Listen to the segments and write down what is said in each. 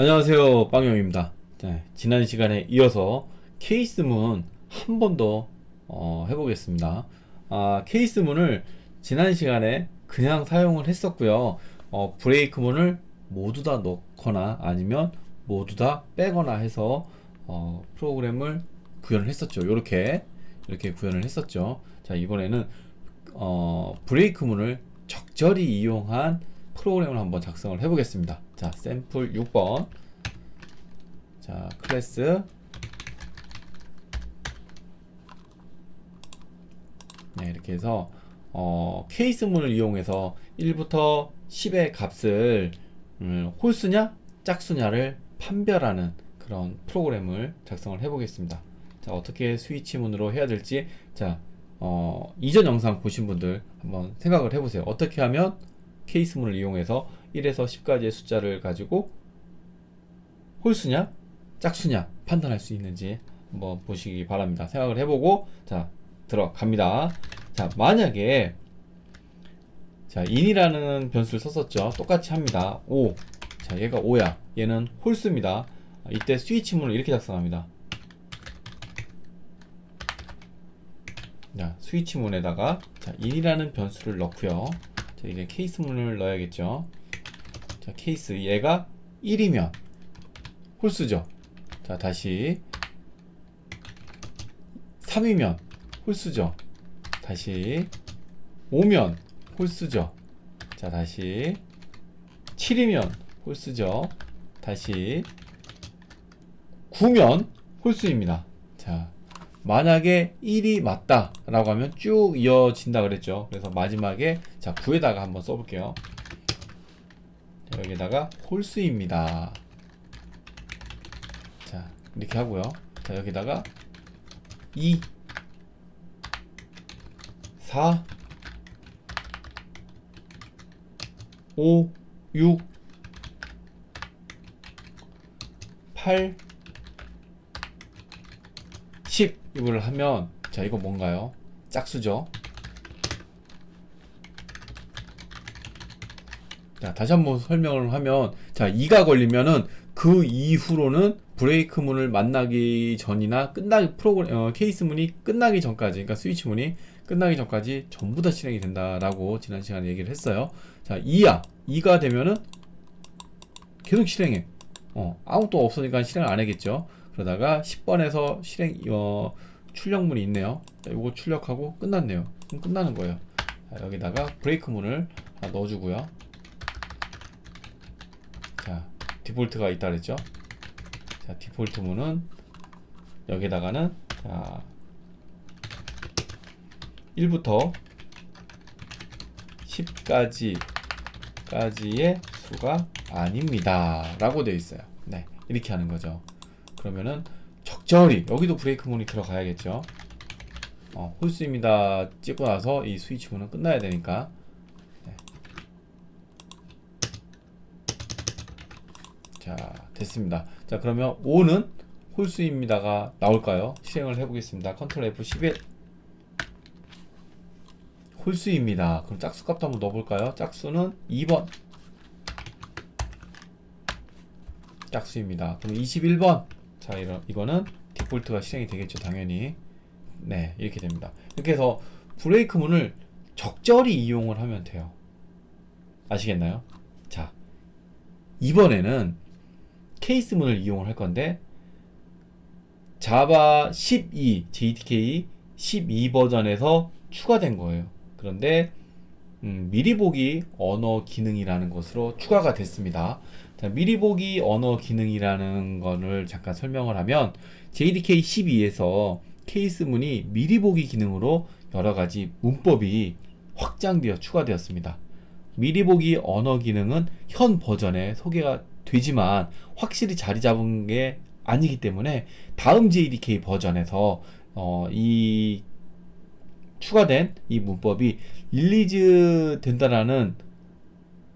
안녕하세요, 빵영입니다. 네, 지난 시간에 이어서 케이스문 한 번 더 해보겠습니다. 케이스문을 지난 시간에 그냥 사용을 했었고요. 브레이크문을 모두 다 넣거나 아니면 모두 다 빼거나 해서 프로그램을 구현을 했었죠. 이렇게 구현을 했었죠. 자, 이번에는 브레이크문을 적절히 이용한 프로그램을 한번 작성을 해보겠습니다. 자, 샘플 6번. 자, 클래스. 네, 이렇게 해서 케이스문을 이용해서 1부터 10의 값을 홀수냐 짝수냐를 판별하는 그런 프로그램을 작성을 해보겠습니다. 자, 어떻게 스위치문으로 해야 될지, 자, 이전 영상 보신 분들 한번 생각을 해보세요. 어떻게 하면 케이스문을 이용해서 1에서 10까지의 숫자를 가지고 홀수냐 짝수냐 판단할 수 있는지 한번 보시기 바랍니다. 생각을 해보고, 자, 들어갑니다. 자, 만약에 자, in이라는 변수를 썼었죠. 똑같이 합니다. 5. 자, 얘가 5야. 얘는 홀수입니다. 이때 스위치문을 이렇게 작성합니다. 자, 스위치문에다가 자, in이라는 변수를 넣고요. 자, 이제 케이스문을 넣어야겠죠. 자, 케이스, 얘가 1이면 홀수죠. 자, 다시 3이면 홀수죠. 다시 5면 홀수죠. 자, 다시 7이면 홀수죠. 다시 9면 홀수입니다. 자, 만약에 1이 맞다 라고 하면 쭉 이어진다 그랬죠. 그래서 마지막에 자, 9에다가 한번 써볼게요. 자, 여기다가 홀수입니다. 자, 이렇게 하고요. 자, 여기다가 2, 4, 5, 6, 8, 10 이거를 하면, 자, 이거 뭔가요? 짝수죠. 자, 다시 한번 설명을 하면, 자, 2가 걸리면은 그 이후로는 브레이크문을 만나기 전이나 케이스문이 끝나기 전까지, 그러니까 스위치문이 끝나기 전까지 전부 다 실행이 된다라고 지난 시간에 얘기를 했어요. 자, 2가 되면은 계속 실행해. 아무것도 없으니까 실행 안 하겠죠. 그러다가 10번에서 출력문이 있네요. 자, 요거 출력하고 끝났네요. 그럼 끝나는 거예요. 자, 여기다가 브레이크문을 넣어주고요. 자, 디폴트가 있다 그랬죠. 자, 디폴트 문은 여기다가는 자, 1부터 10까지의 수가 아닙니다 라고 되어 있어요. 네, 이렇게 하는 거죠. 그러면은 적절히 여기도 브레이크 문이 들어가야겠죠. 홀수입니다 찍고 나서 이 스위치 문은 끝나야 되니까. 네. 자, 됐습니다. 자, 그러면 5는 홀수입니다가 나올까요? 실행을 해보겠습니다. 컨트롤 F11. 홀수입니다. 그럼 짝수 값도 한번 넣어볼까요? 짝수는 2번. 짝수입니다. 그럼 21번. 자, 이거는 디폴트가 실행이 되겠죠, 당연히. 네, 이렇게 됩니다. 이렇게 해서 브레이크 문을 적절히 이용을 하면 돼요. 아시겠나요? 자, 이번에는 케이스 문을 이용을 할 건데, 자바 12, JDK 12 버전에서 추가된 거예요. 그런데 미리 보기 언어 기능이라는 것으로 추가가 됐습니다. 자, 미리 보기 언어 기능이라는 거를 잠깐 설명을 하면, JDK 12에서 케이스문이 미리 보기 기능으로 여러 가지 문법이 확장되어 추가되었습니다. 미리 보기 언어 기능은 현 버전에 소개가 되지만 확실히 자리 잡은 게 아니기 때문에 다음 JDK 버전에서 이 추가된 이 문법이 릴리즈 된다라는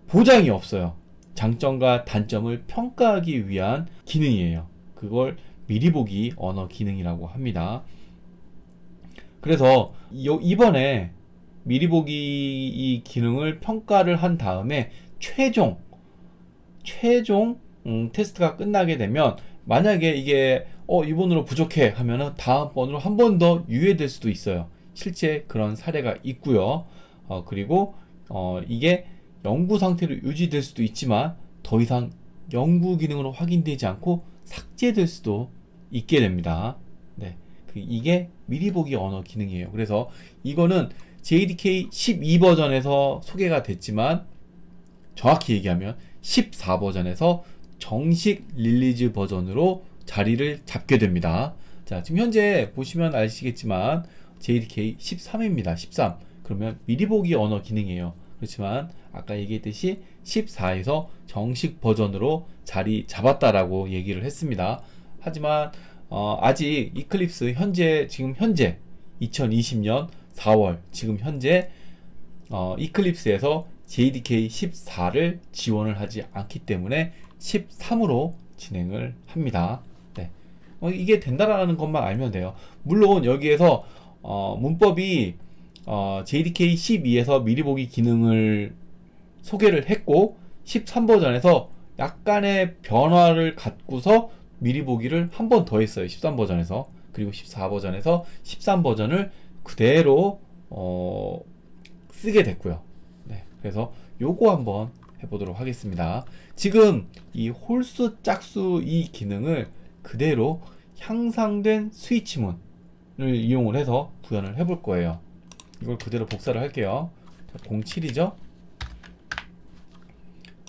보장이 없어요. 장점과 단점을 평가하기 위한 기능이에요. 그걸 미리 보기 언어 기능이라고 합니다. 그래서 이번에 미리 보기 이 기능을 평가를 한 다음에 최종 테스트가 끝나게 되면 만약에 이게 이 번으로 부족해 하면은 다음 번으로 한 번 더 유예될 수도 있어요. 실제 그런 사례가 있고요. 그리고 이게 연구 상태로 유지될 수도 있지만 더 이상 연구 기능으로 확인되지 않고 삭제될 수도 있게 됩니다. 네, 이게 미리 보기 언어 기능이에요. 그래서 이거는 JDK 12 버전에서 소개가 됐지만 정확히 얘기하면 14 버전에서 정식 릴리즈 버전으로 자리를 잡게 됩니다. 자, 지금 현재 보시면 아시겠지만 JDK 13입니다. 13. 그러면 미리 보기 언어 기능이에요. 그렇지만 아까 얘기했듯이 14에서 정식 버전으로 자리 잡았다라고 얘기를 했습니다. 하지만 아직 이클립스 지금 현재 2020년 4월 지금 현재 이클립스에서 JDK 14를 지원을 하지 않기 때문에 13으로 진행을 합니다. 네. 이게 된다라는 것만 알면 돼요. 물론 여기에서 문법이 JDK 12에서 미리 보기 기능을 소개를 했고 13 버전에서 약간의 변화를 갖고서 미리 보기를 한 번 더 했어요. 13 버전에서. 그리고 14 버전에서 13 버전을 그대로 쓰게 됐고요. 네, 그래서 요거 한번 해보도록 하겠습니다. 지금 이 홀수 짝수 이 기능을 그대로 향상된 스위치문을 이용을 해서 구현을 해볼 거예요. 이걸 그대로 복사를 할게요. 07이죠.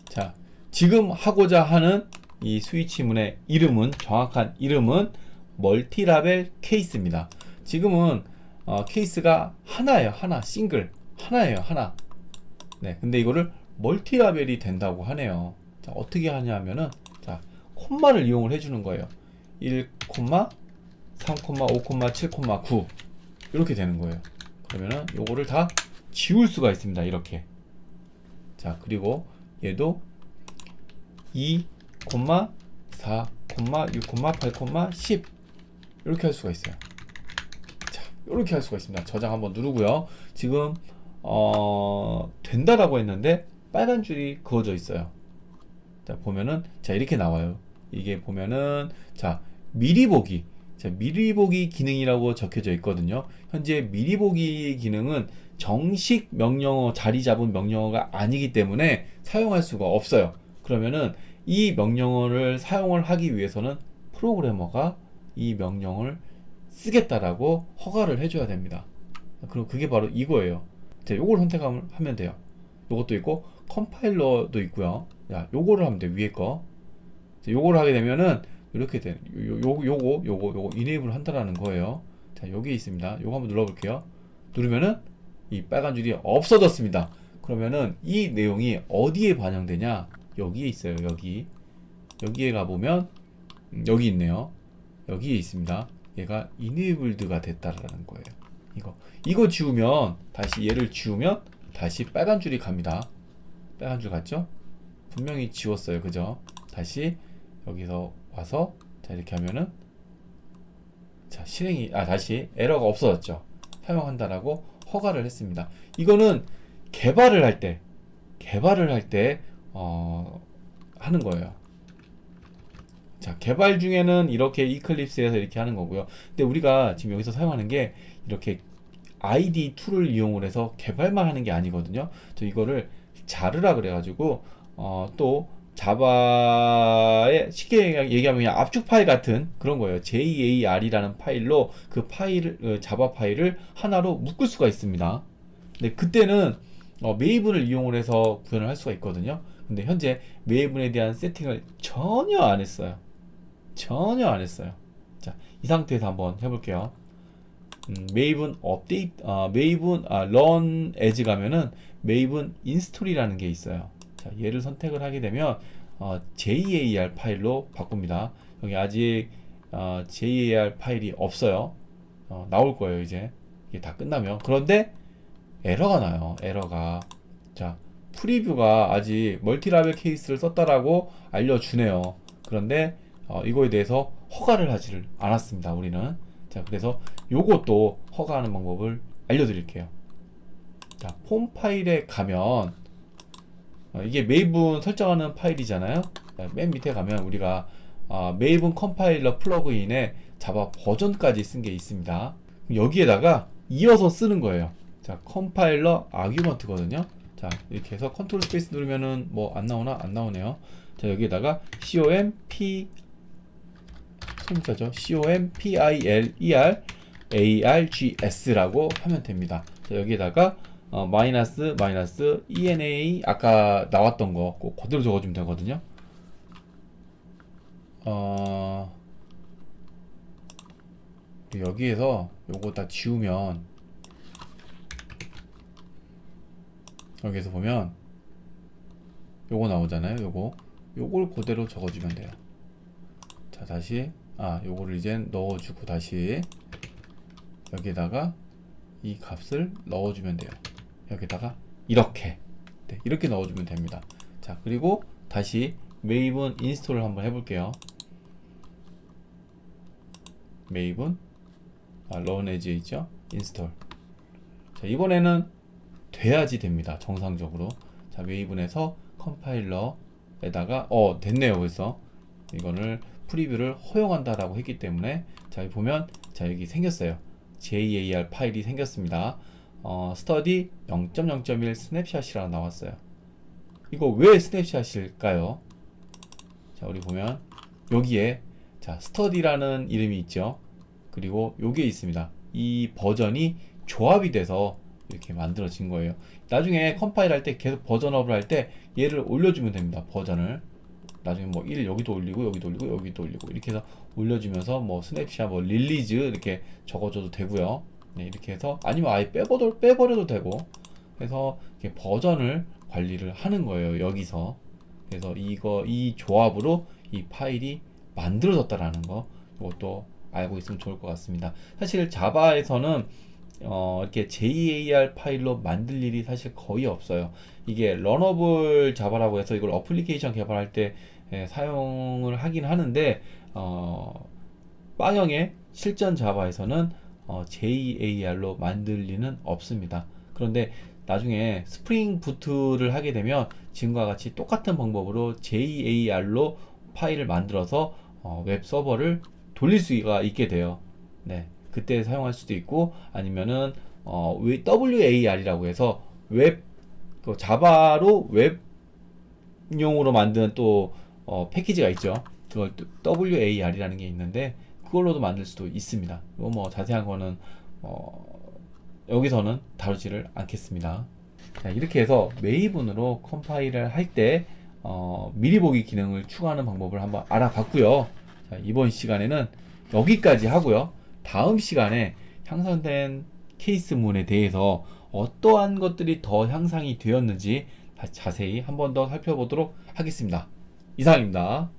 자, 지금 하고자 하는 이 스위치문의 정확한 이름은 멀티라벨 케이스입니다. 지금은 케이스가 하나예요. 싱글 하나예요. 네, 근데 이거를 멀티라벨이 된다고 하네요. 자, 어떻게 하냐면은 자, 콤마를 이용을 해주는 거예요. 1, 3, 5, 7, 9 이렇게 되는 거예요. 그러면은 요거를 다 지울 수가 있습니다. 이렇게. 자, 그리고 얘도 2, 4, 6, 8, 10 이렇게 할 수가 있어요. 자, 이렇게 할 수가 있습니다. 저장 한번 누르고요. 지금 된다라고 했는데 빨간 줄이 그어져 있어요. 자, 보면은 자, 이렇게 나와요. 이게 보면은 자, 미리 보기. 자, 미리 보기 기능이라고 적혀져 있거든요. 현재 미리 보기 기능은 정식 명령어 자리 잡은 명령어가 아니기 때문에 사용할 수가 없어요. 그러면은 이 명령어를 사용을 하기 위해서는 프로그래머가 이 명령을 쓰겠다라고 허가를 해줘야 됩니다. 그럼 그게 바로 이거예요. 자, 요걸 선택하면 돼요. 요것도 있고 컴파일러도 있고요. 야, 요거를 하면 돼. 위에 거. 자, 요거를 하게 되면은 이렇게 돼. 요거 이네이블 한다라는 거예요. 자, 여기 있습니다. 요거 한번 눌러볼게요. 누르면은 이 빨간 줄이 없어졌습니다. 그러면은 이 내용이 어디에 반영되냐? 여기에 있어요. 여기에 가보면 여기 있네요. 여기에 있습니다. 얘가 enabled가 됐다라는 거예요. 이거 지우면 다시 얘를 지우면 다시 빨간 줄이 갑니다. 빨간 줄 갔죠? 분명히 지웠어요. 그죠? 다시 여기서 와서 자, 이렇게 하면은 자, 다시 에러가 없어졌죠. 사용한다라고 허가를 했습니다. 이거는 개발을 할 때 하는 거예요. 자, 개발 중에는 이렇게 이클립스에서 이렇게 하는 거고요. 근데 우리가 지금 여기서 사용하는 게 이렇게 ID 툴을 이용을 해서 개발만 하는 게 아니거든요. 저 이거를 자르라 그래가지고 또 자바의 쉽게 얘기하면 그냥 압축 파일 같은 그런 거예요. JAR이라는 파일로 자바 파일을 하나로 묶을 수가 있습니다. 근데 그때는 메이븐을 이용을 해서 구현을 할 수가 있거든요. 근데 현재 메이븐에 대한 세팅을 전혀 안 했어요. 자, 이 상태에서 한번 해볼게요. 메이븐 런 에즈 가면은 메이븐 인스톨이라는 게 있어요. 자, 얘를 선택을 하게 되면 JAR 파일로 바꿉니다. 여기 아직 JAR 파일이 없어요. 나올 거예요. 이제 이게 다 끝나면. 그런데 에러가 나요. 자, 프리뷰가 아직 멀티라벨 케이스를 썼다라고 알려주네요. 그런데 이거에 대해서 허가를 하지를 않았습니다. 우리는. 자, 그래서 요것도 허가하는 방법을 알려드릴게요. 자, 폼 파일에 가면 이게 메이븐 설정하는 파일이잖아요. 자, 맨 밑에 가면 우리가 메이븐 컴파일러 플러그인에 자바 버전까지 쓴 게 있습니다. 여기에다가 이어서 쓰는 거예요. 자, 컴파일러 아규먼트거든요. 자, 이렇게 해서 컨트롤 스페이스 누르면은 뭐 안 나오나? 안 나오네요. 자, 여기에다가 소문자죠. COMPILERARGS라고 하면 됩니다. 자, 여기에다가 마이너스 ENA 아까 나왔던 거 꼭 그대로 적어주면 되거든요. 여기에서 요거 다 지우면 여기에서 보면 요거 나오잖아요. 요걸 그대로 적어주면 돼요. 자, 다시 요거를 이제 넣어주고 다시 여기에다가 이 값을 넣어주면 돼요. 여기다가 이렇게 이렇게 넣어주면 됩니다. 자, 그리고 다시 메이븐 인스톨을 한번 해볼게요. 메이븐 run as 있죠? 인스톨. 자, 이번에는 돼야지 됩니다. 정상적으로. 자, 메이븐에서 컴파일러에다가 됐네요. 그래서 이거를 프리뷰를 허용한다라고 했기 때문에 자, 여기 보면 자, 여기 생겼어요. JAR 파일이 생겼습니다. 스터디 0.0.1 스냅샷이라고 나왔어요. 이거 왜 스냅샷일까요? 자, 우리 보면 여기에 자, 스터디라는 이름이 있죠. 그리고 요게 있습니다. 이 버전이 조합이 돼서 이렇게 만들어진 거예요. 나중에 컴파일 할 때 계속 버전업을 할 때 얘를 올려주면 됩니다. 버전을 나중에 뭐 1 여기도 올리고 여기도 올리고 여기도 올리고 이렇게 해서 올려주면서 뭐 스냅샷 뭐 릴리즈 이렇게 적어줘도 되고요. 네, 이렇게 해서 아니면 아예 빼버려도 되고 해서 이렇게 버전을 관리를 하는 거예요. 여기서. 그래서 이 조합으로 이 파일이 만들어졌다라는 거 이것도 알고 있으면 좋을 것 같습니다. 사실 자바에서는 이렇게 JAR 파일로 만들 일이 사실 거의 없어요. 이게 러너블 자바라고 해서 이걸 어플리케이션 개발할 때 사용을 하긴 하는데 빵형의 실전 자바에서는 JAR로 만들 리는 없습니다. 그런데 나중에 스프링 부트를 하게 되면 지금과 같이 똑같은 방법으로 JAR로 파일을 만들어서 웹 서버를 돌릴 수가 있게 돼요. 네, 그때 사용할 수도 있고 아니면은 WAR이라고 해서 자바로 웹용으로 만든 또 패키지가 있죠. 그걸 또 WAR이라는 게 있는데 그걸로도 만들 수도 있습니다. 이거 뭐 자세한 거는 여기서는 다루지를 않겠습니다. 자, 이렇게 해서 메이븐으로 컴파일을 할 때 미리 보기 기능을 추가하는 방법을 한번 알아봤고요. 자, 이번 시간에는 여기까지 하고요. 다음 시간에 향상된 케이스문에 대해서 어떠한 것들이 더 향상이 되었는지 자세히 한 번 더 살펴보도록 하겠습니다. 이상입니다.